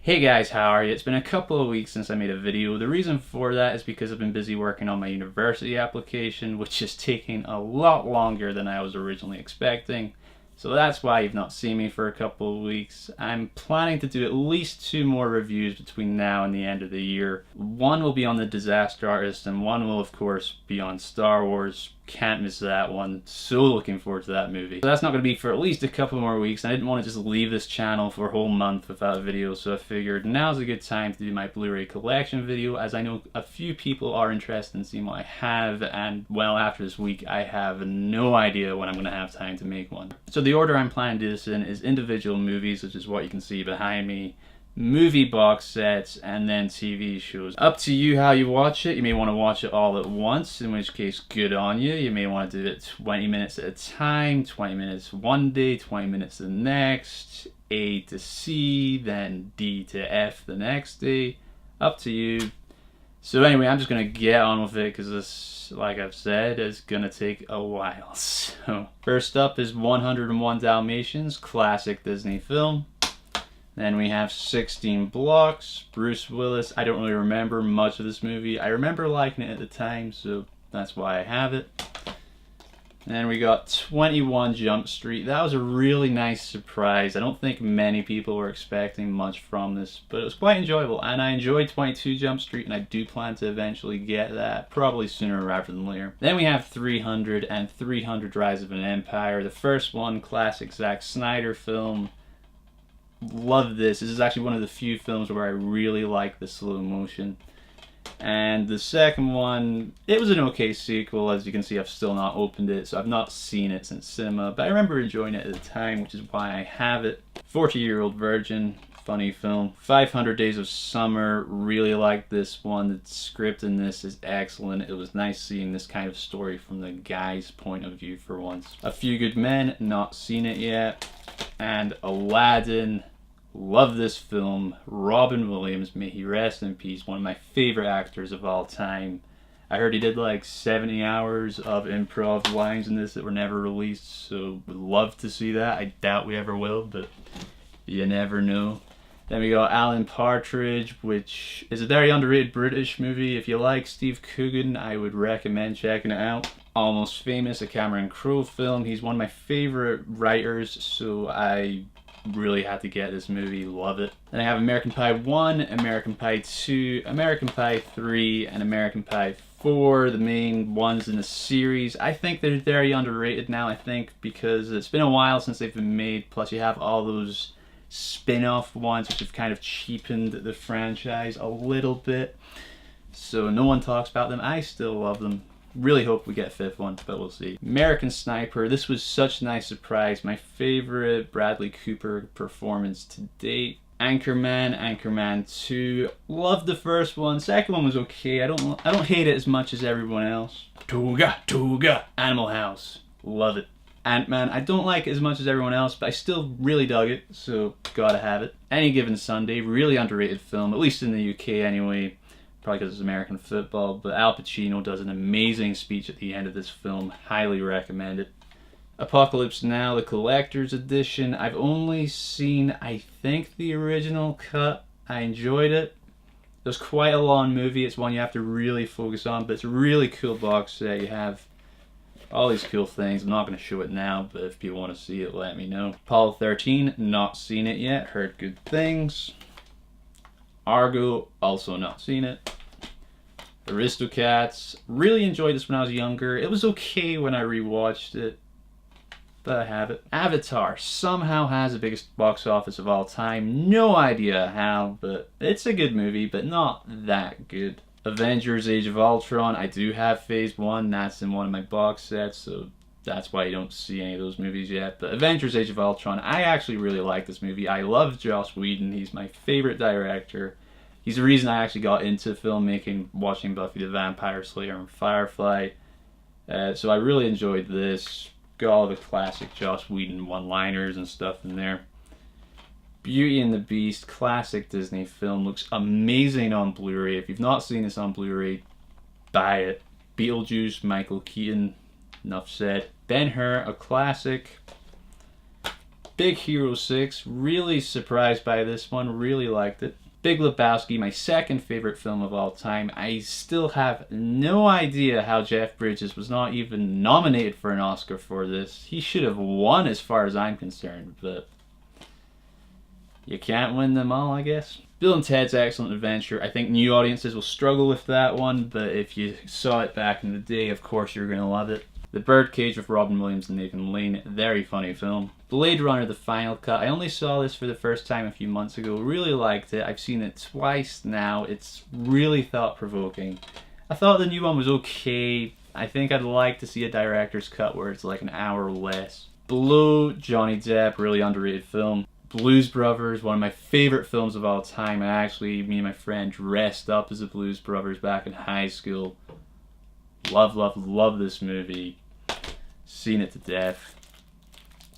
Hey guys, how are you? It's been a couple of weeks since I made a video. The reason for that is because I've been busy working on my university application, which is taking a lot longer than I was originally expecting. So that's why you've not seen me for a couple of weeks. I'm planning to do at least 2 more reviews between now and the end of the year. One will be on The Disaster Artist, and one will of course be on Star Wars. Can't miss that one. So looking forward to that movie. So that's not going to be for at least a couple more weeks. I didn't want to just leave this channel for a whole month without a video, so I figured now's a good time to do my Blu-ray collection video, as I know a few people are interested in seeing what I have, and well, after this week I have no idea when I'm going to have time to make one. So the order I'm planning to do this in is individual movies, which is what you can see behind me, movie box sets, and then TV shows. Up to you how you watch it. You may want to watch it all at once, in which case good on you. You may want to do it 20 minutes at a time, 20 minutes one day, 20 minutes the next, A to C, then D to F the next day. Up to you. So anyway, I'm just going to get on with it because this, like I've said, is going to take a while. So first up is 101 Dalmatians, classic Disney film. Then we have 16 Blocks, Bruce Willis. I don't really remember much of this movie. I remember liking it at the time, so that's why I have it. Then we got 21 Jump Street. That was a really nice surprise. I don't think many people were expecting much from this, but it was quite enjoyable. And I enjoyed 22 Jump Street, and I do plan to eventually get that, probably sooner rather than later. Then we have 300 and 300 Rise of an Empire. The first one, classic Zack Snyder film. Love this. This is actually one of the few films where I really like the slow motion. And the second one, it was an okay sequel. As you can see, I've still not opened it, so I've not seen it since cinema, but I remember enjoying it at the time, which is why I have it. 40-Year-Old Virgin, funny film. 500 Days of Summer, really like this one. The script in this is excellent. It was nice seeing this kind of story from the guy's point of view for once. A Few Good Men, not seen it yet. And Aladdin, love this film. Robin Williams, may he rest in peace, one of my favorite actors of all time. I heard he did like 70 hours of improv lines in this that were never released, so would love to see that. I doubt we ever will, but you never know. Then we got Alan Partridge, which is a very underrated British movie. If you like Steve Coogan, I would recommend checking it out. Almost Famous, a Cameron Crowe film. He's one of my favorite writers, so I really had to get this movie. Love it. Then I have American Pie 1, American Pie 2, American Pie 3, and American Pie 4, the main ones in the series. I think they're very underrated now, I think, because it's been a while since they've been made, plus you have all those spin-off ones which have kind of cheapened the franchise a little bit, so no one talks about them. I still love them. Really hope we get a 5th one, but we'll see. American Sniper, this was such a nice surprise. My favorite Bradley Cooper performance to date. Anchorman, Anchorman 2, loved the first one. Second one was okay. I don't hate it as much as everyone else. Toga. Animal House, love it. Ant-Man, I don't like it as much as everyone else, but I still really dug it, so gotta have it. Any Given Sunday, really underrated film, at least in the UK anyway. Probably because it's American football, but Al Pacino does an amazing speech at the end of this film. Highly recommend it. Apocalypse Now, the collector's edition. I've only seen, I think, the original cut. I enjoyed it. It was quite a long movie. It's one you have to really focus on, but it's a really cool box set. You have all these cool things. I'm not going to show it now, but if you want to see it, let me know. Apollo 13, not seen it yet. Heard good things. Argo, also not seen it. Aristocats, really enjoyed this when I was younger. It was okay when I rewatched it, but I have it. Avatar somehow has the biggest box office of all time. No idea how, but it's a good movie, but not that good. Avengers Age of Ultron, I do have Phase 1. That's in one of my box sets, so that's why you don't see any of those movies yet. But Avengers Age of Ultron, I actually really like this movie. I love Joss Whedon. He's my favorite director. He's the reason I actually got into filmmaking, watching Buffy the Vampire Slayer and Firefly. So I really enjoyed this. Got all the classic Joss Whedon one-liners and stuff in there. Beauty and the Beast, classic Disney film. Looks amazing on Blu-ray. If you've not seen this on Blu-ray, buy it. Beetlejuice, Michael Keaton, enough said. Ben-Hur, a classic. Big Hero 6, really surprised by this one, really liked it. Big Lebowski, my second favorite film of all time. I still have no idea how Jeff Bridges was not even nominated for an Oscar for this. He should have won as far as I'm concerned, but you can't win them all, I guess. Bill and Ted's Excellent Adventure. I think new audiences will struggle with that one, but if you saw it back in the day, of course you're going to love it. The Birdcage with Robin Williams and Nathan Lane, very funny film. Blade Runner, the final cut. I only saw this for the first time a few months ago. Really liked it. I've seen it twice now. It's really thought-provoking. I thought the new one was okay. I think I'd like to see a director's cut where it's like an hour less. Blow, Johnny Depp, really underrated film. Blues Brothers, one of my favorite films of all time. Me and my friend dressed up as the Blues Brothers back in high school. Love, love, love this movie. Seen it to death.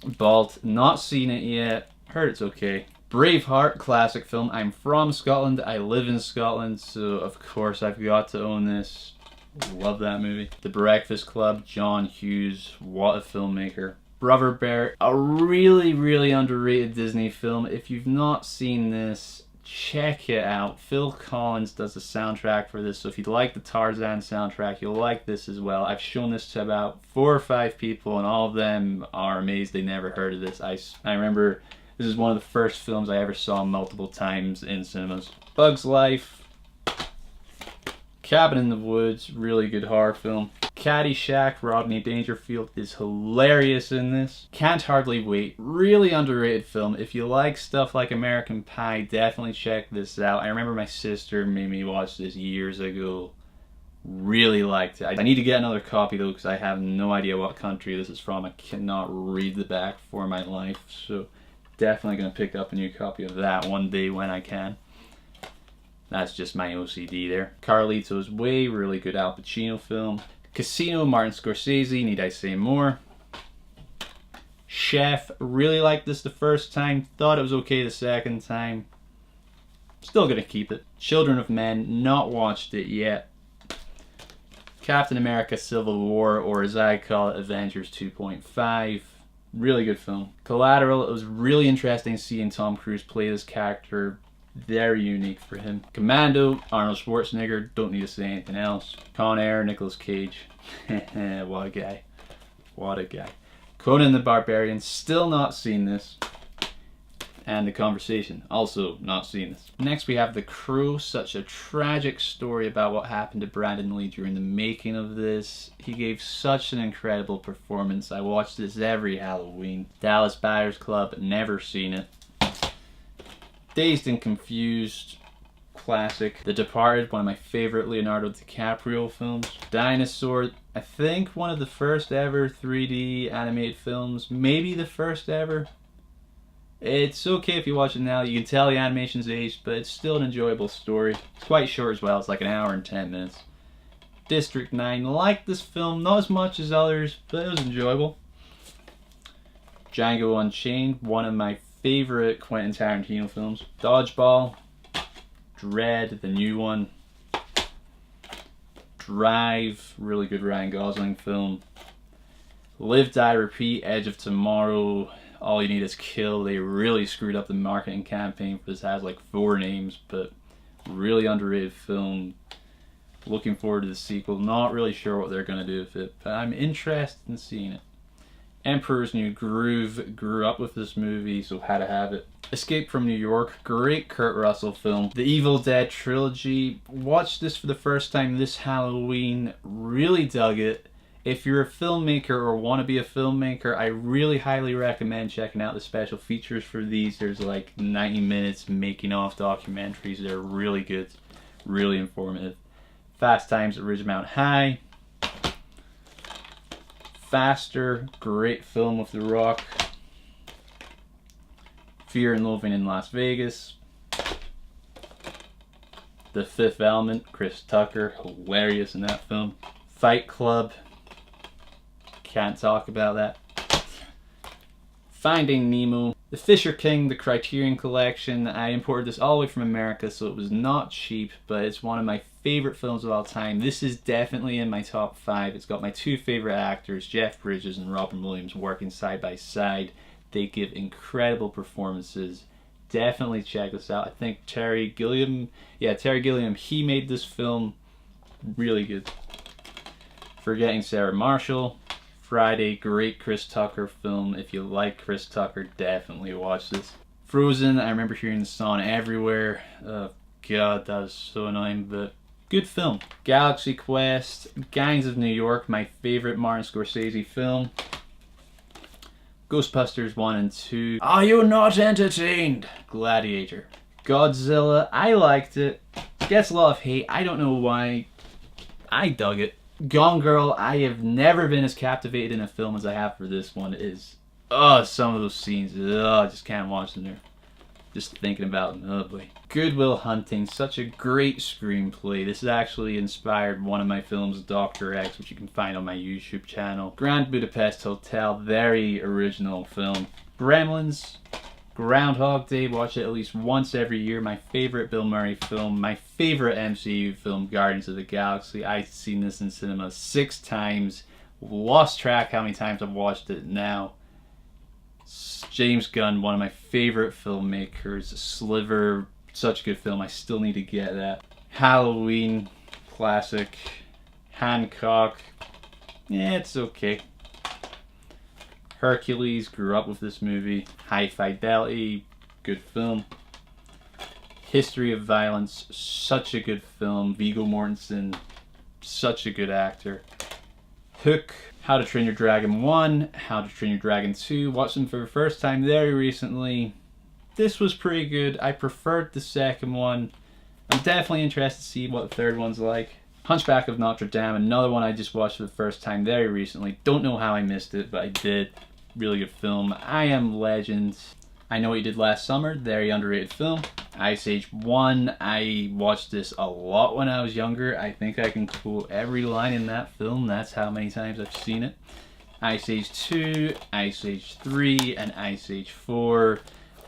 Balt, not seen it yet. Heard it's okay. Braveheart, classic film. I'm from Scotland. I live in Scotland, so of course I've got to own this. Love that movie. The Breakfast Club, John Hughes. What a filmmaker. Brother Bear, a really, really underrated Disney film. If you've not seen this, check it out. Phil Collins does the soundtrack for this, so if you like the Tarzan soundtrack, you'll like this as well. I've shown this to about 4 or 5 people, and all of them are amazed they never heard of this. I remember this is one of the first films I ever saw multiple times in cinemas. Bug's Life, Cabin in the Woods, really good horror film. Caddyshack, Rodney Dangerfield is hilarious in this. Can't Hardly Wait, really underrated film. If you like stuff like American Pie, definitely check this out. I remember my sister made me watch this years ago. Really liked it. I need to get another copy though because I have no idea what country this is from. I cannot read the back for my life, so definitely going to pick up a new copy of that one day when I can. That's just my OCD there. Carlito's Way, really good Al Pacino film. Casino, Martin Scorsese, need I say more? Chef, really liked this the first time, thought it was okay the second time. Still gonna keep it. Children of Men, not watched it yet. Captain America Civil War, or as I call it, Avengers 2.5. Really good film. Collateral, it was really interesting seeing Tom Cruise play this character. Very unique for him. Commando, Arnold Schwarzenegger, don't need to say anything else. Con Air, Nicolas Cage. What a guy. What a guy. Conan the Barbarian, still not seen this. And The Conversation, also not seen this. Next we have The Crew, such a tragic story about what happened to Brandon Lee during the making of this. He gave such an incredible performance. I watched this every Halloween. Dallas Buyers Club, never seen it. Dazed and Confused, classic. The Departed, one of my favorite Leonardo DiCaprio films. Dinosaur, I think one of the first ever 3D animated films, maybe the first ever. It's okay if you watch it now, you can tell the animation's aged, but it's still an enjoyable story. It's quite short as well, it's like an hour and 10 minutes. District 9, liked this film, not as much as others, but it was enjoyable. Django Unchained, one of my favorite Quentin Tarantino films. Dodgeball, Dread, the new one. Drive, really good Ryan Gosling film. Live, Die, Repeat, Edge of Tomorrow, All You Need Is Kill. They really screwed up the marketing campaign for this. It has like 4 names, but really underrated film. Looking forward to the sequel. Not really sure what they're going to do with it, but I'm interested in seeing it. Emperor's New Groove, grew up with this movie, so had to have it. Escape from New York, great Kurt Russell film. The Evil Dead trilogy, watched this for the first time this Halloween, really dug it. If you're a filmmaker or want to be a filmmaker, I really highly recommend checking out the special features for these. There's like 90 minutes making of documentaries. They're really good, really informative. Fast Times at Ridgemount High. Faster, great film with The Rock. Fear and Loathing in Las Vegas. The Fifth Element, Chris Tucker, hilarious in that film. Fight Club, can't talk about that. Finding Nemo. The Fisher King, the Criterion Collection. I imported this all the way from America, so it was not cheap, but it's one of my favorite films of all time. This is definitely in my top 5. It's got my 2 favorite actors, Jeff Bridges and Robin Williams, working side by side. They give incredible performances. Definitely check this out. I think Terry Gilliam, he made this film really good. Forgetting Sarah Marshall. Friday, great Chris Tucker film. If you like Chris Tucker, definitely watch this. Frozen, I remember hearing the song everywhere. God, that was so annoying, but good film. Galaxy Quest, Gangs of New York, my favorite Martin Scorsese film. Ghostbusters 1 and 2. Are you not entertained? Gladiator. Godzilla, I liked it. Gets a lot of hate, I don't know why. I dug it. Gone Girl, I have never been as captivated in a film as I have for this one. It is, some of those scenes, I just can't watch them there. Just thinking about them, oh boy. Good Will Hunting, such a great screenplay. This has actually inspired one of my films, Dr. X, which you can find on my YouTube channel. Grand Budapest Hotel, very original film. Gremlins, Groundhog Day, watch it at least once every year. My favorite Bill Murray film, my favorite MCU film, Guardians of the Galaxy. I've seen this in cinema 6 times. Lost track how many times I've watched it now. James Gunn, one of my favorite filmmakers. Sliver, such a good film. I still need to get that. Halloween, classic. Hancock, yeah, it's okay. Hercules, grew up with this movie. High Fidelity, good film. History of Violence, such a good film. Viggo Mortensen, such a good actor. Hook, How to Train Your Dragon 1, How to Train Your Dragon 2. Watched them for the first time very recently. This was pretty good. I preferred the second one. I'm definitely interested to see what the third one's like. Hunchback of Notre Dame, another one I just watched for the first time very recently. Don't know how I missed it, but I did. Really good film. I Am Legend. I Know What You Did Last Summer, very underrated film. Ice Age 1, I watched this a lot when I was younger. I think I can quote every line in that film. That's how many times I've seen it. Ice Age 2, Ice Age 3, and Ice Age 4.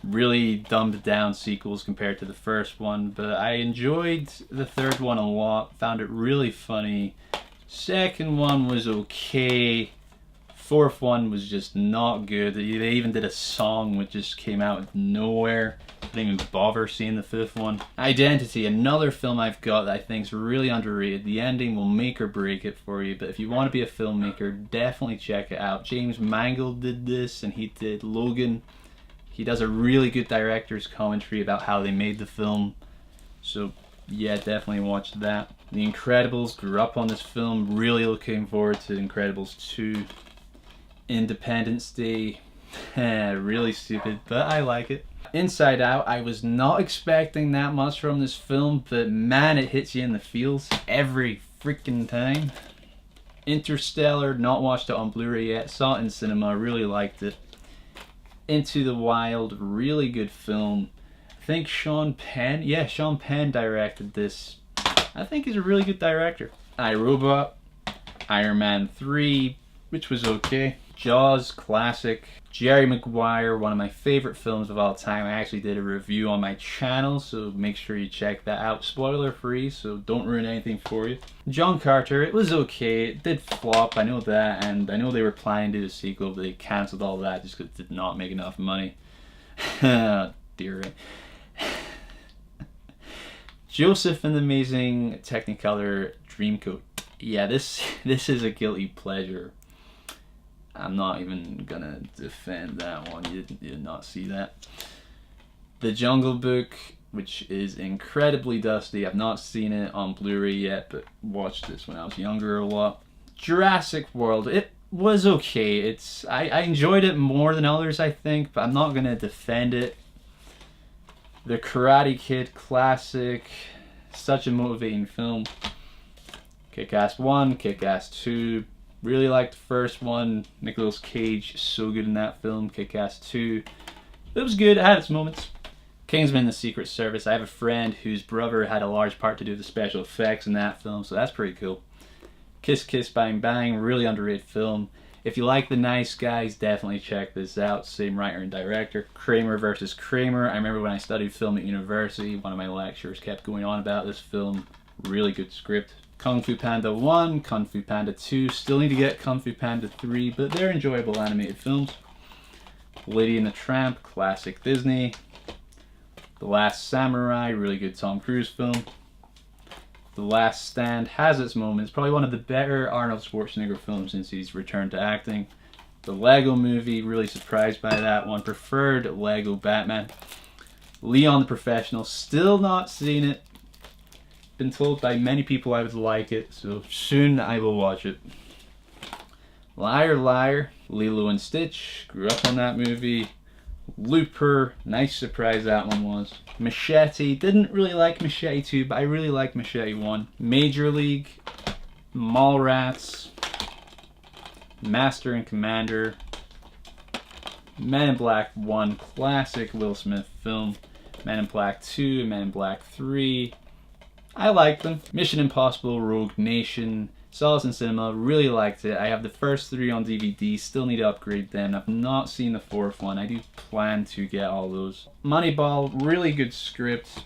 Really dumbed down sequels compared to the first one, but I enjoyed the third one a lot. Found it really funny. Second one was okay. Fourth one was just not good. They even did a song which just came out of nowhere. I didn't even bother seeing the fifth one. Identity, another film I've got that I think is really underrated. The ending will make or break it for you, but if you want to be a filmmaker, definitely check it out. James Mangold did this, and he did Logan. He does a really good director's commentary about how they made the film. So yeah, definitely watch that. The Incredibles, grew up on this film. Really looking forward to Incredibles 2. Independence Day, really stupid, but I like it. Inside Out, I was not expecting that much from this film, but man, it hits you in the feels every freaking time. Interstellar, not watched it on Blu-ray yet, saw it in cinema, really liked it. Into the Wild, really good film. I think Sean Penn directed this. I think he's a really good director. iRobot, Iron Man 3, which was okay. Jaws, classic. Jerry Maguire, one of my favorite films of all time. I actually did a review on my channel, so make sure you check that out. Spoiler free, so don't ruin anything for you. John Carter, it was okay. It did flop, I know that, and I know they were planning to do a sequel, but they cancelled all that just because it did not make enough money. Dear. Joseph and the Amazing Technicolor Dreamcoat. Yeah, this is a guilty pleasure. I'm not even gonna defend that one. You did not see that. The Jungle Book, which is incredibly dusty. I've not seen it on Blu-ray yet, but watched this when I was younger a lot. Jurassic World, it was okay. I enjoyed it more than others, I think, but I'm not gonna defend it. The Karate Kid, classic. Such a motivating film. Kick-Ass 1, Kick-Ass 2. Really liked the first one. Nicolas Cage, so good in that film. Kick-Ass 2. It was good, it had its moments. Kingsman: The Secret Service. I have a friend whose brother had a large part to do with the special effects in that film, so that's pretty cool. Kiss Kiss Bang Bang, really underrated film. If you like The Nice Guys, definitely check this out. Same writer and director. Kramer versus Kramer. I remember when I studied film at university, one of my lecturers kept going on about this film. Really good script. Kung Fu Panda 1, Kung Fu Panda 2, still need to get Kung Fu Panda 3, but they're enjoyable animated films. Lady and the Tramp, classic Disney. The Last Samurai, really good Tom Cruise film. The Last Stand has its moments, probably one of the better Arnold Schwarzenegger films since he's returned to acting. The Lego Movie, really surprised by that one. Preferred Lego Batman. Leon the Professional, still not seen it. Been told by many people I would like it, so soon I will watch it. Liar Liar, Lilo and Stitch, grew up on that movie. Looper, nice surprise that one was. Machete, didn't really like Machete 2, but I really liked Machete 1. Major League, Mallrats, Master and Commander, Men in Black 1, classic Will Smith film. Men in Black 2, Men in Black 3, I liked them. Mission Impossible, Rogue Nation, saw this in cinema, really liked it. I have the first 3 on DVD, still need to upgrade them. I've not seen the 4th one, I do plan to get all those. Moneyball, really good script.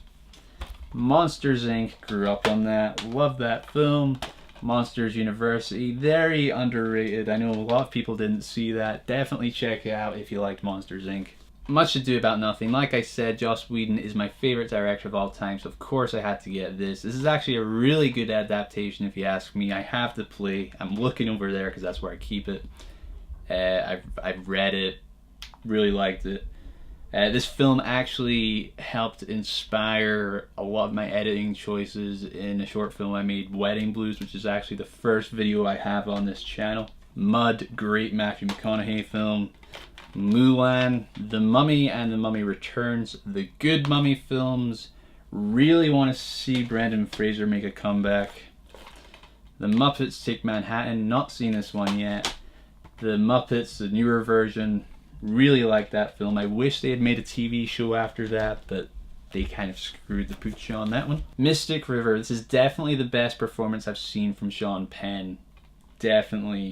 Monsters Inc., grew up on that, love that film. Monsters University, very underrated. I know a lot of people didn't see that. Definitely check it out if you liked Monsters Inc. Much Ado About Nothing. Like I said, Joss Whedon is my favorite director of all time, so of course I had to get this. This is actually a really good adaptation if you ask me. I have to play. I'm looking over there because that's where I keep it. I've read it, really liked it. This film actually helped inspire a lot of my editing choices in a short film I made, Wedding Blues, which is actually the first video I have on this channel. Mud, great Matthew McConaughey film. Mulan, The Mummy and The Mummy Returns, the good Mummy films. Really want to see Brendan Fraser make a comeback. The Muppets Take Manhattan, not seen this one yet. The Muppets, the newer version, really like that film. I wish they had made a TV show after that, but they kind of screwed the pooch on that one. Mystic River, this is definitely the best performance I've seen from Sean Penn. Definitely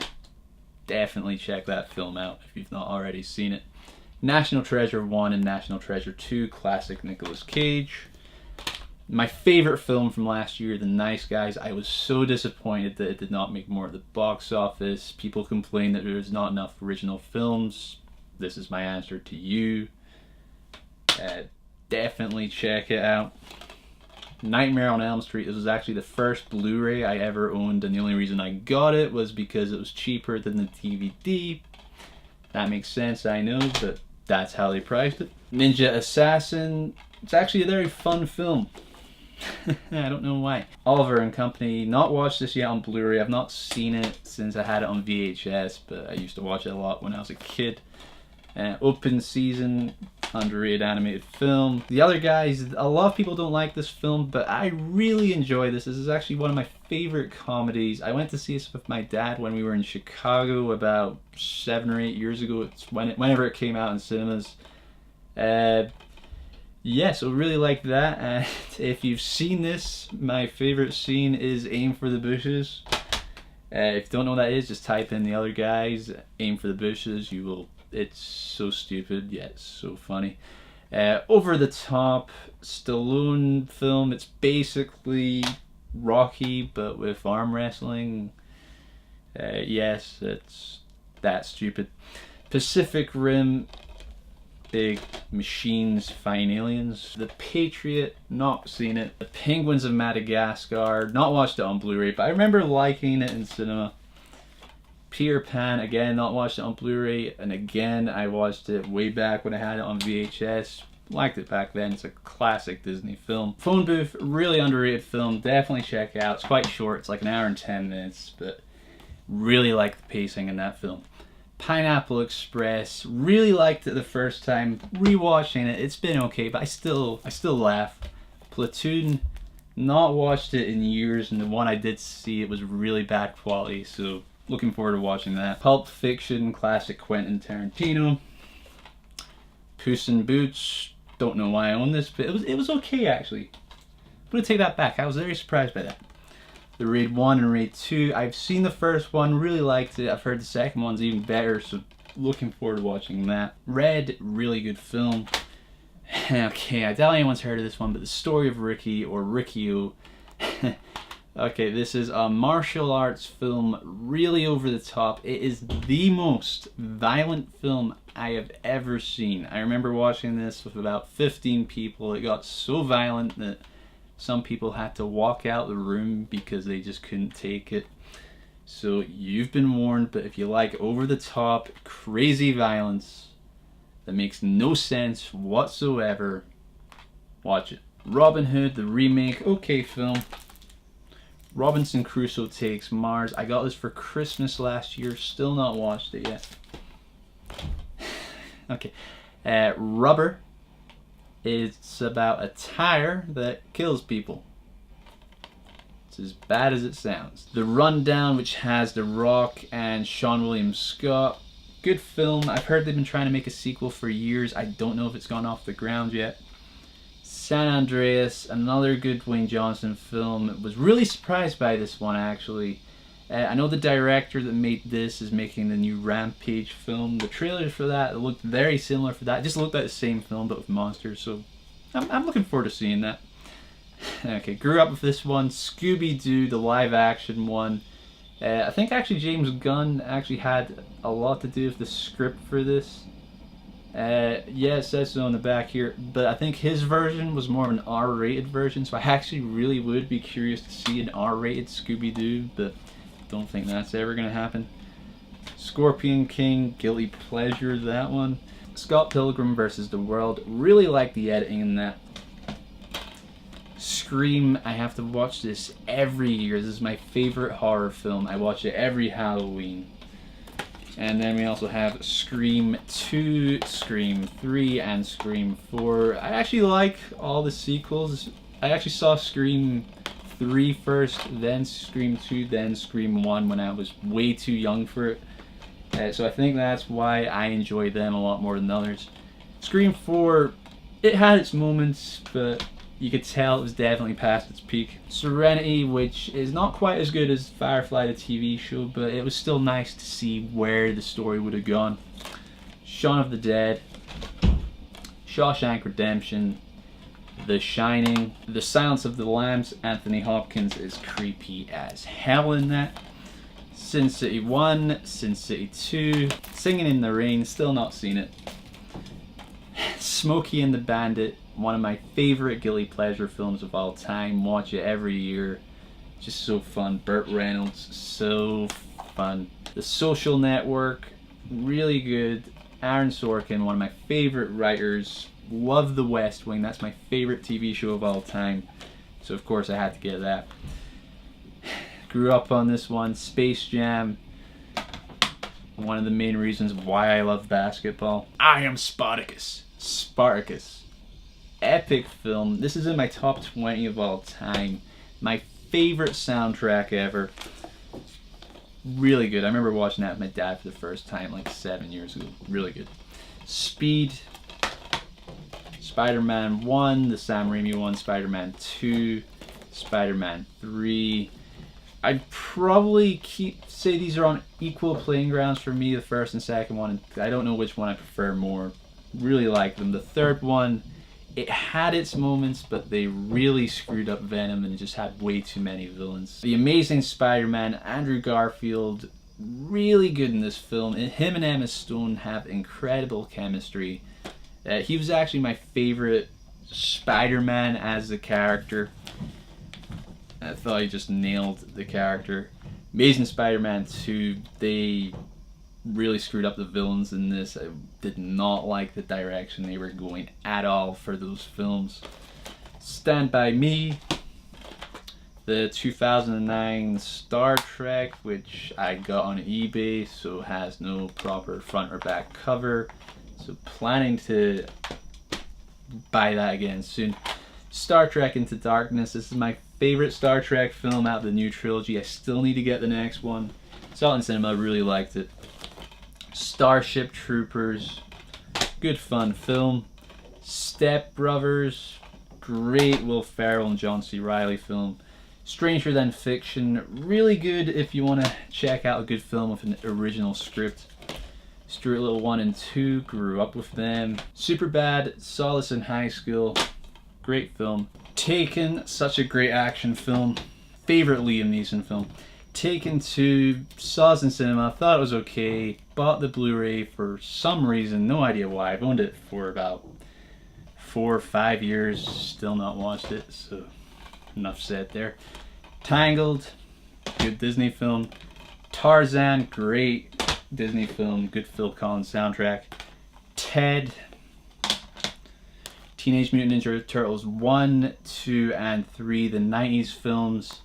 check that film out if you've not already seen it. National Treasure 1 and National Treasure 2, classic Nicolas Cage. My favorite film from last year, The Nice Guys. I was so disappointed that it did not make more at the box office. People complain that there was not enough original films. This is my answer to you. Definitely check it out. Nightmare on Elm Street. This was actually the first Blu-ray I ever owned, and the only reason I got it was because it was cheaper than the DVD. That makes sense, I know, but that's how they priced it. Ninja Assassin. It's actually a very fun film. I don't know why. Oliver and Company. Not watched this yet on Blu-ray. I've not seen it since I had it on VHS, but I used to watch it a lot when I was a kid. Open Season, underrated animated film. The Other Guys, a lot of people don't like this film, but I really enjoy this. This is actually one of my favorite comedies. I went to see this with my dad when we were in Chicago about 7 or 8 years ago. It's whenever it came out in cinemas. Yeah, so really like that. And if you've seen this, my favorite scene is Aim for the Bushes. If you don't know what that is, just type in The Other Guys, Aim for the Bushes, you will. It's so stupid, yet it's so funny. Over the top Stallone film. It's basically Rocky, but with arm wrestling. Yes, it's that stupid. Pacific Rim. Big machines fighting aliens. The Patriot, not seen it. The Penguins of Madagascar, not watched it on Blu-ray, but I remember liking it in cinema. Peter Pan, again, not watched it on Blu-ray, and again, I watched it way back when I had it on VHS. Liked it back then. It's a classic Disney film. Phone Booth, really underrated film. Definitely check it out. It's quite short. It's like an hour and 10 minutes, but really like the pacing in that film. Pineapple Express, really liked it the first time. Rewatching it, it's been okay, but I still laugh. Platoon, not watched it in years, and the one I did see, it was really bad quality, so looking forward to watching that. Pulp Fiction, classic Quentin Tarantino. Puss in Boots, don't know why I own this, but it was okay actually. I'm gonna take that back. I was very surprised by that. The Raid 1 and Raid 2, I've seen the first one, really liked it. I've heard the second one's even better, so looking forward to watching that. Red, really good film. Okay, I doubt anyone's heard of this one, but The Story of Ricky, or Riccio. Okay, this is a martial arts film, really over the top. It is the most violent film I have ever seen. I remember watching this with about 15 people. It got so violent that some people had to walk out the room because they just couldn't take it. So you've been warned, but if you like over the top, crazy violence that makes no sense whatsoever, watch it. Robin Hood, the remake, okay film. Robinson Crusoe Takes Mars. I got this for Christmas last year, still not watched it yet. Okay. Rubber. It's about a tire that kills people. It's as bad as it sounds. The Rundown, which has The Rock and Sean William Scott. Good film. I've heard they've been trying to make a sequel for years. I don't know if it's gone off the ground yet. San Andreas, another good Dwayne Johnson film. Was really surprised by this one, actually. I know the director that made this is making the new Rampage film. The trailers for that looked very similar for that. It just looked like the same film but with monsters, so I'm looking forward to seeing that. Okay, grew up with this one. Scooby-Doo, the live action one. I think actually James Gunn actually had a lot to do with the script for this. Yeah, it says so on the back here, but I think his version was more of an R-rated version, so I actually really would be curious to see an R-rated Scooby-Doo, but don't think that's ever going to happen. Scorpion King, guilty pleasure, that one. Scott Pilgrim vs. the World, really like the editing in that. Scream, I have to watch this every year. This is my favorite horror film. I watch it every Halloween. And then we also have Scream 2, Scream 3, and Scream 4. I actually like all the sequels. I actually saw Scream 3 first, then Scream 2, then Scream 1 when I was way too young for it. So I think that's why I enjoy them a lot more than others. Scream 4, it had its moments, but you could tell it was definitely past its peak. Serenity, which is not quite as good as Firefly, the TV show, but it was still nice to see where the story would have gone. Shaun of the Dead, Shawshank Redemption, The Shining, The Silence of the Lambs. Anthony Hopkins is creepy as hell in that. Sin City 1, Sin City 2, Singing in the Rain, still not seen it. Smokey and the Bandit, one of my favorite guilty pleasure films of all time. Watch it every year. Just so fun. Burt Reynolds, so fun. The Social Network, really good. Aaron Sorkin, one of my favorite writers. Love The West Wing. That's my favorite TV show of all time. So of course I had to get that. Grew up on this one. Space Jam. One of the main reasons why I love basketball. I am Spartacus. Spartacus. Epic film. This is in my top 20 of all time. My favorite soundtrack ever. Really good. I remember watching that with my dad for the first time like 7 years ago. Really good. Speed. Spider-Man 1, the Sam Raimi one, Spider-Man 2, Spider-Man 3. I'd probably say these are on equal playing grounds for me, the first and second one. I don't know which one I prefer more. Really like them. The third one, it had its moments, but they really screwed up Venom and just had way too many villains. The Amazing Spider-Man, Andrew Garfield, really good in this film. Him and Emma Stone have incredible chemistry. He was actually my favorite Spider-Man as a character. I thought he just nailed the character. Amazing Spider-Man 2, they really screwed up the villains in this. I did not like the direction they were going at all for those films. Stand By Me, the 2009 Star Trek, which I got on eBay, so has no proper front or back cover. So planning to buy that again soon. Star Trek Into Darkness. This is my favorite Star Trek film out of the new trilogy. I still need to get the next one. Saw it in cinema, really liked it. Starship Troopers, good fun film. Step Brothers, great Will Ferrell and John C. Reilly film. Stranger Than Fiction, really good if you want to check out a good film with an original script. Stuart Little 1 and 2, grew up with them. Superbad, saw this in high school, great film. Taken, such a great action film. favorite Liam Neeson film. Taken to, saw it in cinema, thought it was okay, bought the Blu-ray for some reason, no idea why. I've owned it for about 4 or 5 years, still not watched it, so enough said there. Tangled, good Disney film. Tarzan, great Disney film, good Phil Collins soundtrack. Ted, Teenage Mutant Ninja Turtles 1, 2, and 3, the 90s films.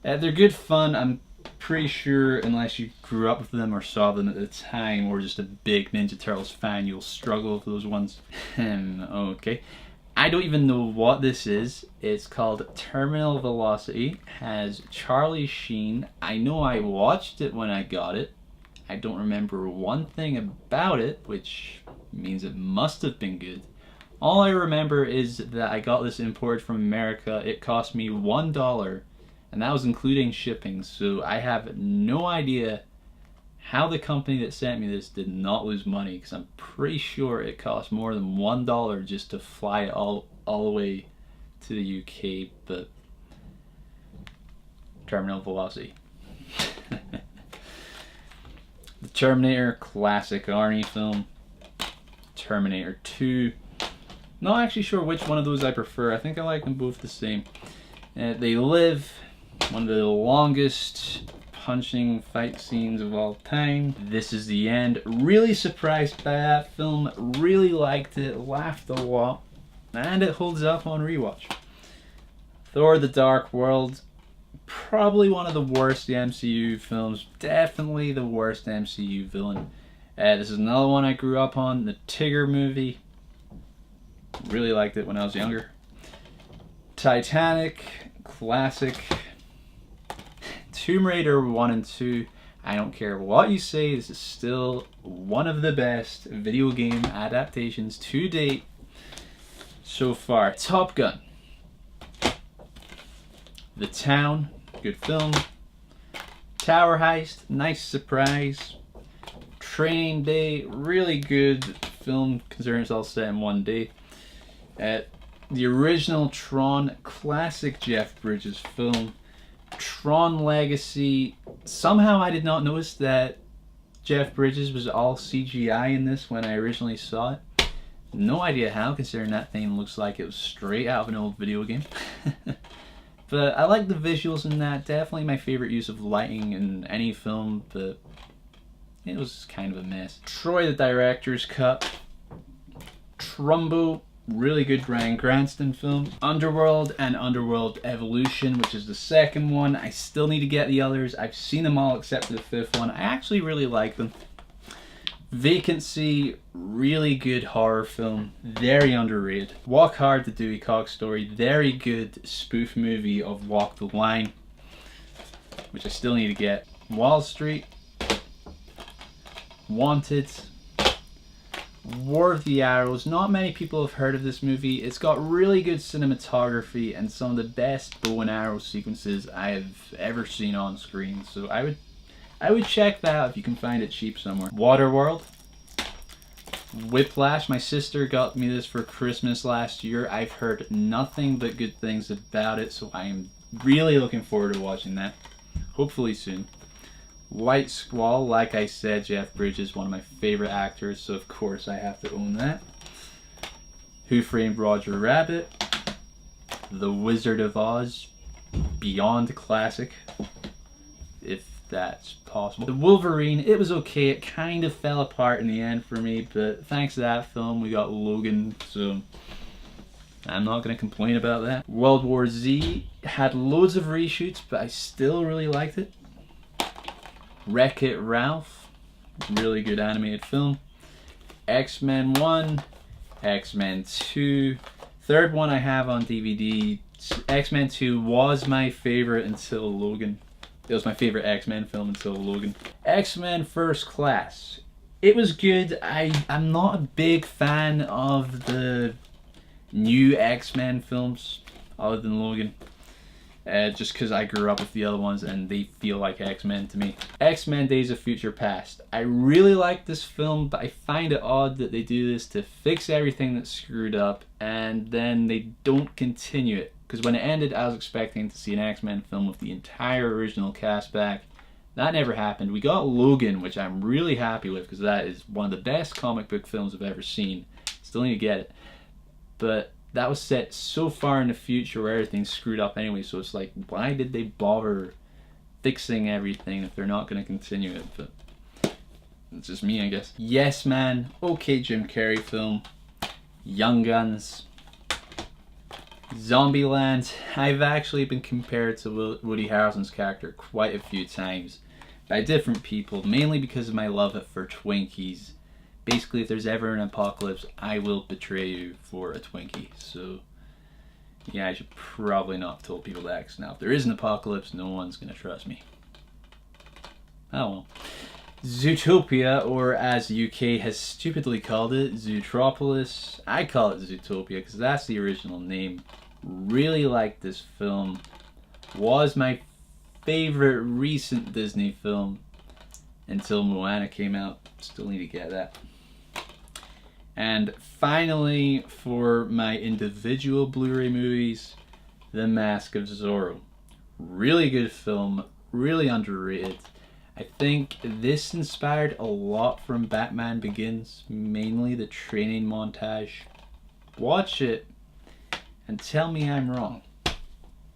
They're good fun. I'm pretty sure unless you grew up with them or saw them at the time or just a big Ninja Turtles fan, you'll struggle with those ones. Okay. I don't even know what this is. It's called Terminal Velocity. Has Charlie Sheen. I know I watched it when I got it. I don't remember one thing about it, which means it must have been good. All I remember is that I got this imported from America. It cost me $1, and that was including shipping, so I have no idea how the company that sent me this did not lose money, because I'm pretty sure it cost more than $1 just to fly it all the way to the UK, but Terminal Velocity. The Terminator, classic Arnie film. Terminator 2. Not actually sure which one of those I prefer. I think I like them both the same. They Live, one of the longest punching fight scenes of all time. This Is the End. Really surprised by that film. Really liked it. Laughed a lot. And it holds up on rewatch. Thor: The Dark World. Probably one of the worst MCU films. Definitely the worst MCU villain. This is another one I grew up on. The Tigger movie. Really liked it when I was younger. Titanic. Classic. Tomb Raider 1 and 2. I don't care what you say, this is still one of the best video game adaptations to date so far. Top Gun. The Town, good film. Tower Heist, nice surprise. Training Day, really good film considering it's all set in one day. The original Tron, classic Jeff Bridges film. Tron Legacy, somehow I did not notice that Jeff Bridges was all CGI in this when I originally saw it. No idea how, considering that thing looks like it was straight out of an old video game. But I like the visuals in that. Definitely my favorite use of lighting in any film, but it was kind of a mess. Troy, the director's cut. Trumbo, really good Bryan Cranston film. Underworld and Underworld Evolution, which is the second one. I still need to get the others. I've seen them all except for the fifth one. I actually really like them. Vacancy, really good horror film, very underrated. Walk Hard, the Dewey Cox Story, very good spoof movie of Walk the Line, which I still need to get. Wall Street, Wanted, War of the Arrows. Not many people have heard of this movie. It's got really good cinematography and some of the best bow and arrow sequences I have ever seen on screen, so I would check that out if you can find it cheap somewhere. Waterworld. Whiplash. My sister got me this for Christmas last year. I've heard nothing but good things about it, so I am really looking forward to watching that. Hopefully soon. White Squall. Like I said, Jeff Bridges, one of my favorite actors, so of course I have to own that. Who Framed Roger Rabbit. The Wizard of Oz. Beyond classic, if that's possible. The Wolverine, it was okay. It kind of fell apart in the end for me, but thanks to that film we got Logan, so I'm not going to complain about that. World War Z had loads of reshoots, but I still really liked it. Wreck-It Ralph, really good animated film. X-Men 1, X-Men 2. Third one I have on DVD. X-Men 2 was my favorite until Logan. It was my favorite X-Men film until Logan. X-Men First Class. It was good. I'm not a big fan of the new X-Men films other than Logan. Just because I grew up with the other ones and they feel like X-Men to me. X-Men Days of Future Past. I really like this film, but I find it odd that they do this to fix everything that's screwed up and then they don't continue it. Because when it ended, I was expecting to see an X-Men film with the entire original cast back. That never happened. We got Logan, which I'm really happy with, because that is one of the best comic book films I've ever seen. Still need to get it. But that was set so far in the future where everything's screwed up anyway, so it's like, why did they bother fixing everything if they're not going to continue it? But it's just me, I guess. Yes Man, okay Jim Carrey film, Young Guns, Zombieland. I've actually been compared to Woody Harrelson's character quite a few times by different people, mainly because of my love for Twinkies. Basically, if there's ever an apocalypse, I will betray you for a Twinkie. So, yeah, I should probably not have told people that, because now if there is an apocalypse, no one's going to trust me. Oh well. Zootopia, or as the UK has stupidly called it, Zootropolis. I call it Zootopia because that's the original name. Really liked this film. Was my favorite recent Disney film until Moana came out. Still need to get that. And finally, for my individual Blu-ray movies, The Mask of Zorro. Really good film, really underrated. I think this inspired a lot from Batman Begins, mainly the training montage. Watch it and tell me I'm wrong.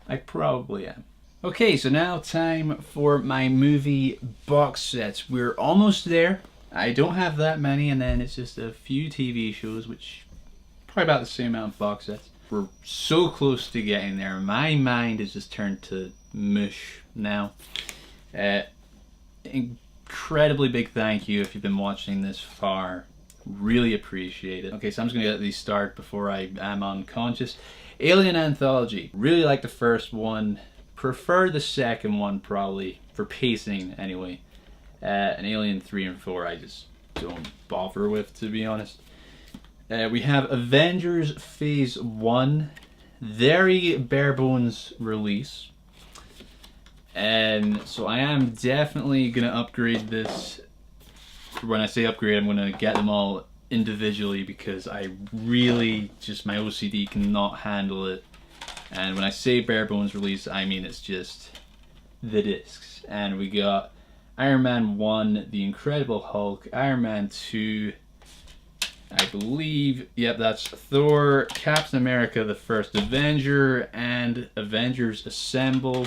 I probably am. Okay, so now time for my movie box sets. We're almost there. I don't have that many, and then it's just a few TV shows, which probably about the same amount of box sets. We're so close to getting there. My mind has just turned to mush now. Incredibly big thank you if you've been watching this far. Really appreciate it. Okay, so I'm just gonna get these started before I am unconscious. Alien Anthology. Really like the first one. Prefer the second one probably, for pacing anyway. And Alien 3 and 4 I just don't bother with, to be honest. We have Avengers Phase 1. Very bare bones release. And so I am definitely going to upgrade this. When I say upgrade, I'm going to get them all individually because I really just, my OCD cannot handle it. And when I say bare bones release, I mean it's just the discs. And we got Iron Man 1, The Incredible Hulk, Iron Man 2, I believe, yep, that's Thor, Captain America, The First Avenger, and Avengers Assemble.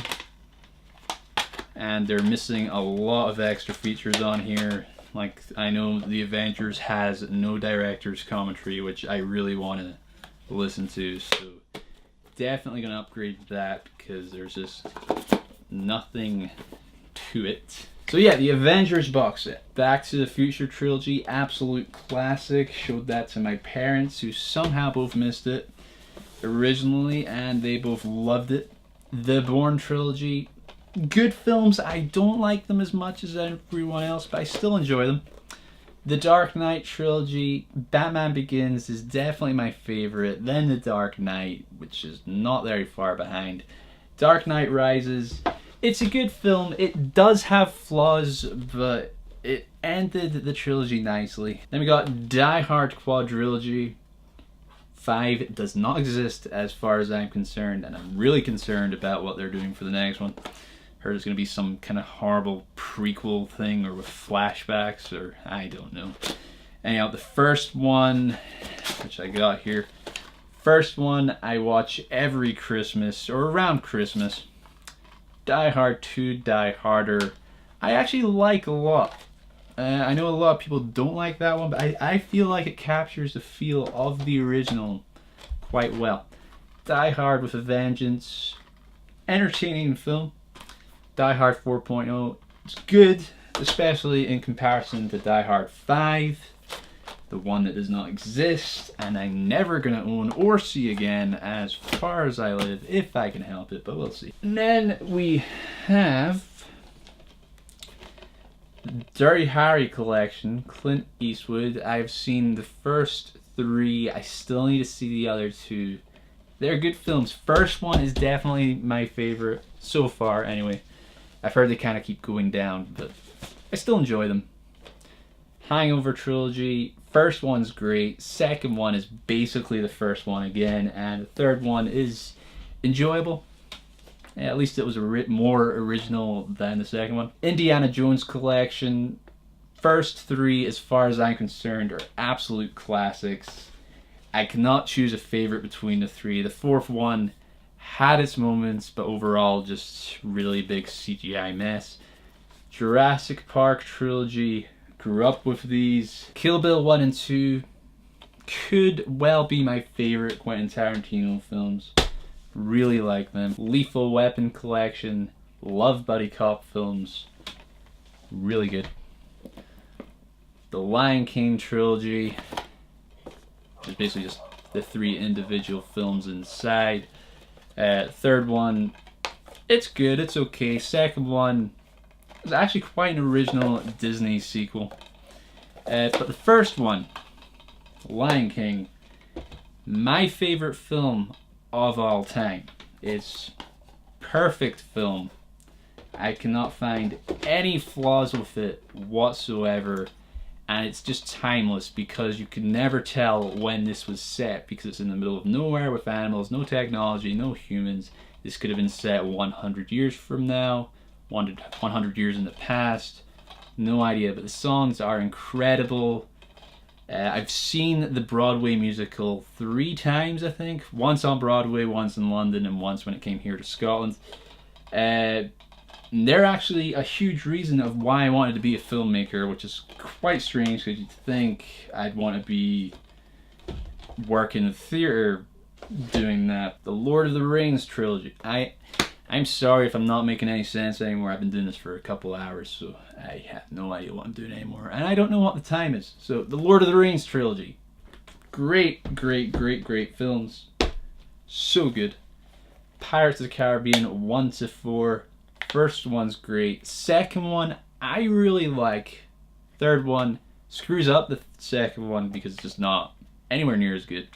And they're missing a lot of extra features on here. Like, I know The Avengers has no director's commentary, which I really want to listen to, so definitely going to upgrade that because there's just nothing to it. So yeah, the Avengers box set. Back to the Future trilogy, absolute classic. Showed that to my parents, who somehow both missed it originally, and they both loved it. The Bourne trilogy, good films. I don't like them as much as everyone else, but I still enjoy them. The Dark Knight trilogy, Batman Begins is definitely my favorite. Then The Dark Knight, which is not very far behind. Dark Knight Rises, it's a good film. It does have flaws, but it ended the trilogy nicely. Then we got Die Hard Quadrilogy. 5 does not exist as far as I'm concerned, and I'm really concerned about what they're doing for the next one. Heard it's going to be some kind of horrible prequel thing, or with flashbacks, or I don't know. Anyhow, the first one, which I got here, first one I watch every Christmas, or around Christmas. Die Hard 2, Die Harder, I actually like a lot. I know a lot of people don't like that one, but I feel like it captures the feel of the original quite well. Die Hard with a Vengeance, entertaining film. Die Hard 4.0, it's good, especially in comparison to Die Hard 5, the one that does not exist, and I'm never going to own or see again as far as I live, if I can help it, but we'll see. And then we have Dirty Harry collection, Clint Eastwood. I've seen the first 3, I still need to see the other 2. They're good films. First one is definitely my favorite, so far anyway. I've heard they kind of keep going down, but I still enjoy them. Hangover trilogy, first one's great, second one is basically the first one again, and the third one is enjoyable. At least it was more original than the second one. Indiana Jones collection. First three, as far as I'm concerned, are absolute classics. I cannot choose a favorite between the three. The fourth one had its moments, but overall just really big CGI mess. Jurassic Park trilogy, grew up with these. Kill Bill 1 and 2 could well be my favorite Quentin Tarantino films. Really like them. Lethal Weapon collection, love buddy cop films. Really good. The Lion King trilogy, it's basically just the three individual films inside. Third one, it's good, it's okay. Second one is actually quite an original Disney sequel. But the first one, Lion King, my favorite film of all time. It's perfect film. I cannot find any flaws with it whatsoever. And it's just timeless because you can never tell when this was set because it's in the middle of nowhere with animals, no technology, no humans. This could have been set 100 years from now, 100 years in the past. No idea, but the songs are incredible. I've seen the Broadway musical 3 times, I think. Once on Broadway, once in London, and once when it came here to Scotland. They're actually a huge reason of why I wanted to be a filmmaker, which is quite strange because you'd think I'd want to be working in theater doing that. The Lord of the Rings trilogy. I'm sorry if I'm not making any sense anymore. I've been doing this for a couple hours, so I have no idea what I'm doing anymore. And I don't know what the time is. So, the Lord of the Rings trilogy. Great, great, great, great films. So good. Pirates of the Caribbean 1 to 4. First one's great. Second one, I really like. Third one screws up the second one because it's just not anywhere near as good.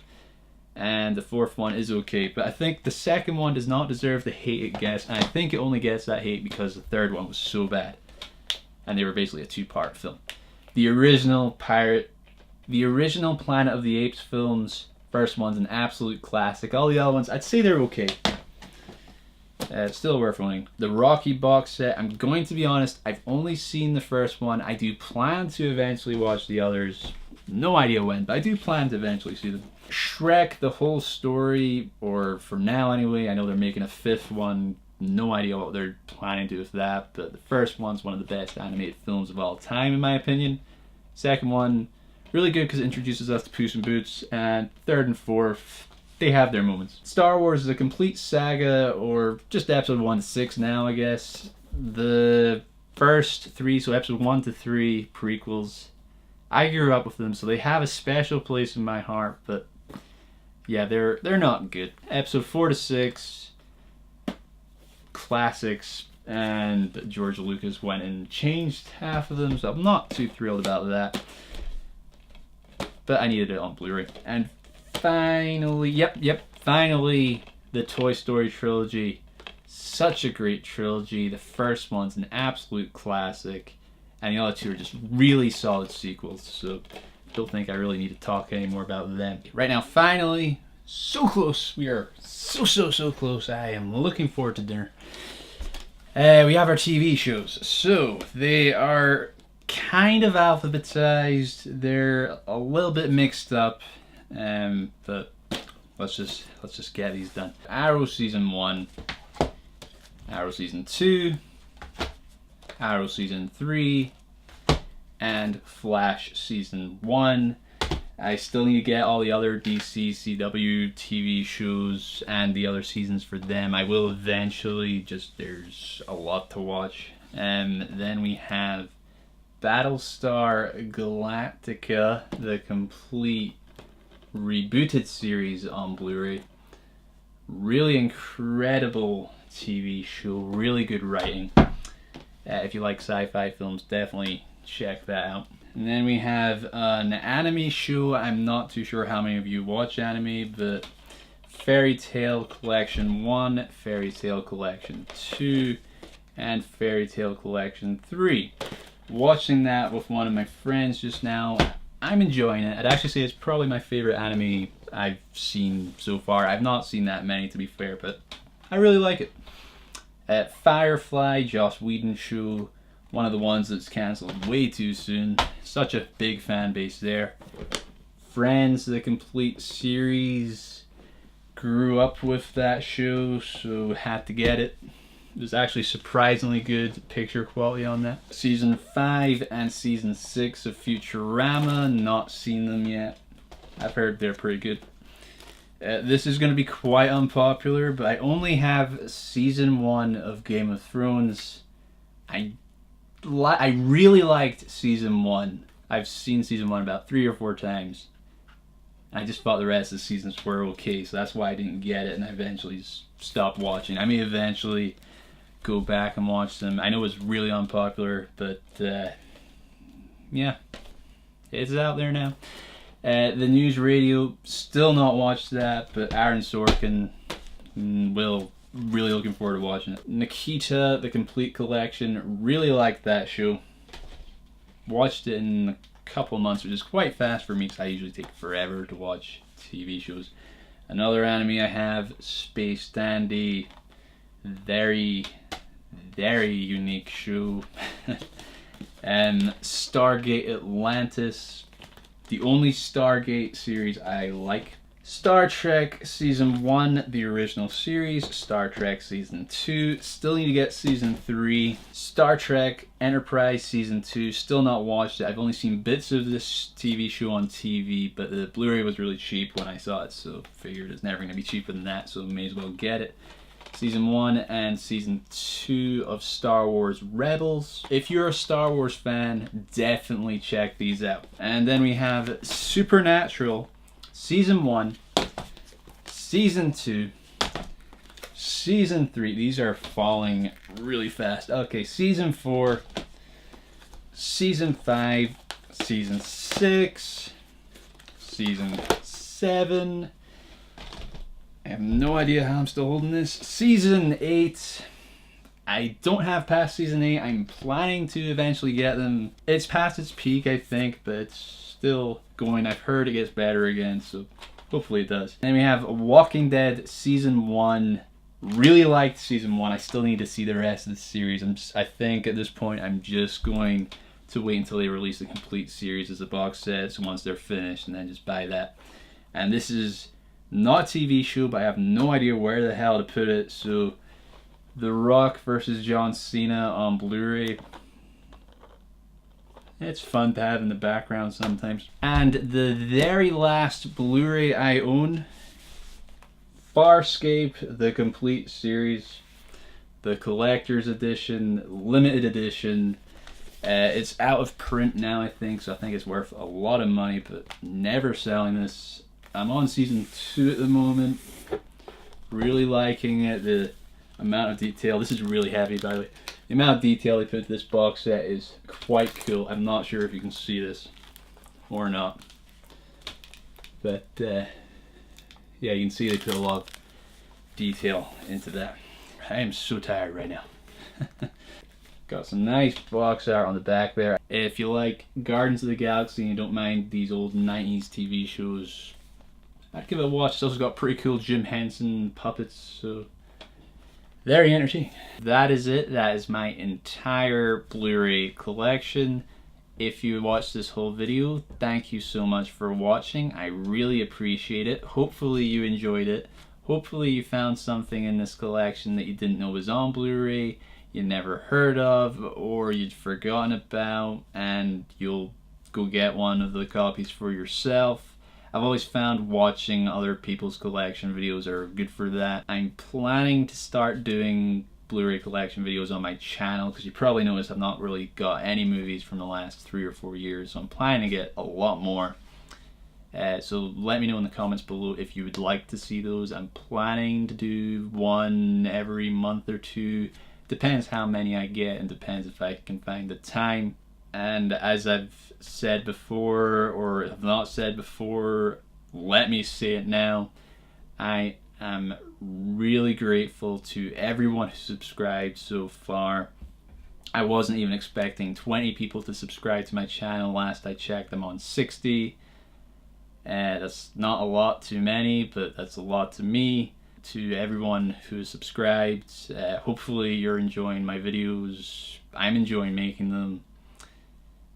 And the fourth one is okay, but I think the second one does not deserve the hate it gets, and I think it only gets that hate because the third one was so bad. And they were basically a 2-part film. The original Planet of the Apes films, first one's an absolute classic. All the other ones, I'd say they're okay. It's still worth owning. The Rocky box set, I'm going to be honest, I've only seen the first one. I do plan to eventually watch the others. No idea when, but I do plan to eventually see them. Shrek, the whole story, or for now anyway, I know they're making a 5th one. No idea what they're planning to do with that, but the first one's one of the best animated films of all time in my opinion. Second one, really good because it introduces us to Puss in Boots, and third and fourth, they have their moments. Star Wars is a complete saga, or just episode 1 to 6 now, I guess. The first 3, so episode 1 to 3 prequels, I grew up with them, so they have a special place in my heart, but yeah, they're not good. Episode 4 to 6, classics, and George Lucas went and changed half of them, so I'm not too thrilled about that. But I needed it on Blu-ray. And finally, finally, the Toy Story trilogy. Such a great trilogy. The first one's an absolute classic, and the other 2 are just really solid sequels, so don't think I really need to talk anymore about them. Right now, finally, so close. We are so close. I am looking forward to dinner. We have our TV shows. So, they are kind of alphabetized. They're a little bit mixed up, but let's just get these done. Arrow Season 1, Arrow Season 2, Arrow Season 3, and Flash Season 1. I still need to get all the other DC, CW TV shows and the other seasons for them. I will eventually, just there's a lot to watch. Then we have Battlestar Galactica, the complete rebooted series on Blu-ray. Really incredible TV show, really good writing. If you like sci-fi films, definitely check that out. And then we have an anime show. I'm not too sure how many of you watch anime, but Fairy Tail Collection 1, Fairy Tail Collection 2, and Fairy Tail Collection 3. Watching that with one of my friends just now. I'm enjoying it. I'd actually say it's probably my favorite anime I've seen so far. I've not seen that many, to be fair, but I really like it. Firefly, Joss Whedon show, one of the ones that's cancelled way too soon. Such a big fan base there. Friends, the complete series. Grew up with that show, so had to get it. It was actually surprisingly good picture quality on that. Season 5 and Season 6 of Futurama, not seen them yet. I've heard they're pretty good. This is going to be quite unpopular, but I only have Season 1 of Game of Thrones. I really liked Season 1. I've seen Season 1 about 3 or 4 times. I just thought the rest of the seasons were okay, so that's why I didn't get it, and I eventually stopped watching. I may eventually go back and watch them. I know it's really unpopular, but yeah, it's out there now. The News Radio, still not watched that, but Aaron Sorkin, really looking forward to watching it. Nikita, the complete collection, really liked that show. Watched it in a couple months, which is quite fast for me because I usually take forever to watch TV shows. Another anime I have, Space Dandy, very unique show. Stargate Atlantis, the only Stargate series I like. Star Trek Season 1, the original series. Star Trek Season 2, still need to get Season 3. Star Trek Enterprise Season 2, still not watched it. I've only seen bits of this TV show on TV, but the Blu-ray was really cheap when I saw it, so figured it's never going to be cheaper than that, so may as well get it. Season 1 and Season 2 of Star Wars Rebels. If you're a Star Wars fan, definitely check these out. And then we have Supernatural, Season 1, Season 2, Season 3. These are falling really fast. Okay, Season 4, Season 5, Season 6, Season 7. I have no idea how I'm still holding this. Season 8. I don't have past Season 8. I'm planning to eventually get them. It's past its peak, I think, but it's still going. I've heard it gets better again, so hopefully it does. And we have Walking Dead Season 1. Really liked Season 1. I still need to see the rest of the series. I think at this point I'm just going to wait until they release the complete series as a box set, so once they're finished, and then just buy that. And this is not a TV show, but I have no idea where the hell to put it. So, The Rock versus John Cena on Blu-ray. It's fun to have in the background sometimes. And the very last Blu-ray I own, Farscape, the complete series, the collector's edition, limited edition. It's out of print now, I think, so I think it's worth a lot of money, but never selling this. I'm on Season 2 at the moment. Really liking it. The amount of detail. This is really heavy, by the way. The amount of detail they put into this box set is quite cool. I'm not sure if you can see this or not. But, yeah, you can see they put a lot of detail into that. I am so tired right now. Got some nice box art on the back there. If you like Guardians of the Galaxy and you don't mind these old 90s TV shows, I'd give it a watch. It's also got pretty cool Jim Henson puppets, so very entertaining. That is it. That is my entire Blu-ray collection. If you watched this whole video, thank you so much for watching. I really appreciate it. Hopefully you enjoyed it. Hopefully you found something in this collection that you didn't know was on Blu-ray, you never heard of, or you'd forgotten about, and you'll go get one of the copies for yourself. I've always found watching other people's collection videos are good for that. I'm planning to start doing Blu-ray collection videos on my channel, because you probably noticed I've not really got any movies from the last 3 or 4 years, so I'm planning to get a lot more. So let me know in the comments below if you would like to see those. I'm planning to do one every month or two. Depends how many I get, and depends if I can find the time. And as I've said before, or have not said before, let me say it now. I am really grateful to everyone who subscribed so far. I wasn't even expecting 20 people to subscribe to my channel. Last I checked, I'm on 60. That's not a lot to many, but that's a lot to me. To everyone who's subscribed, hopefully you're enjoying my videos. I'm enjoying making them.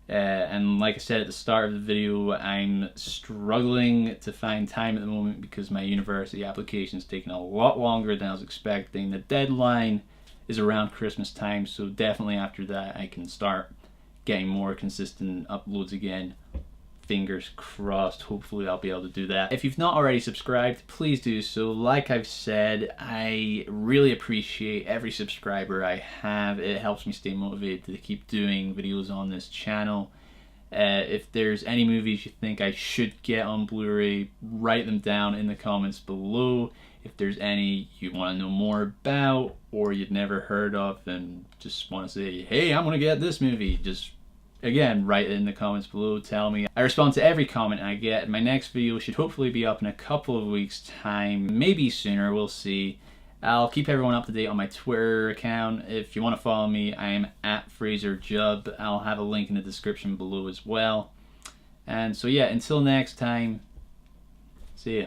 And like I said at the start of the video, I'm struggling to find time at the moment because my university application is taking a lot longer than I was expecting. The deadline is around Christmas time, so definitely after that I can start getting more consistent uploads again. Fingers crossed, hopefully I'll be able to do that. If you've not already subscribed, please do so. Like I've said, I really appreciate every subscriber I have. It helps me stay motivated to keep doing videos on this channel. If there's any movies you think I should get on Blu-ray, write them down in the comments below. If there's any you want to know more about or you'd never heard of and just want to say, hey, I'm gonna get this movie, just again, write it in the comments below, tell me. I respond to every comment I get. My next video should hopefully be up in a couple of weeks' time, maybe sooner, we'll see. I'll keep everyone up to date on my Twitter account. If you want to follow me, I am at FraserJub. I'll have a link in the description below as well. And so yeah, until next time, see ya.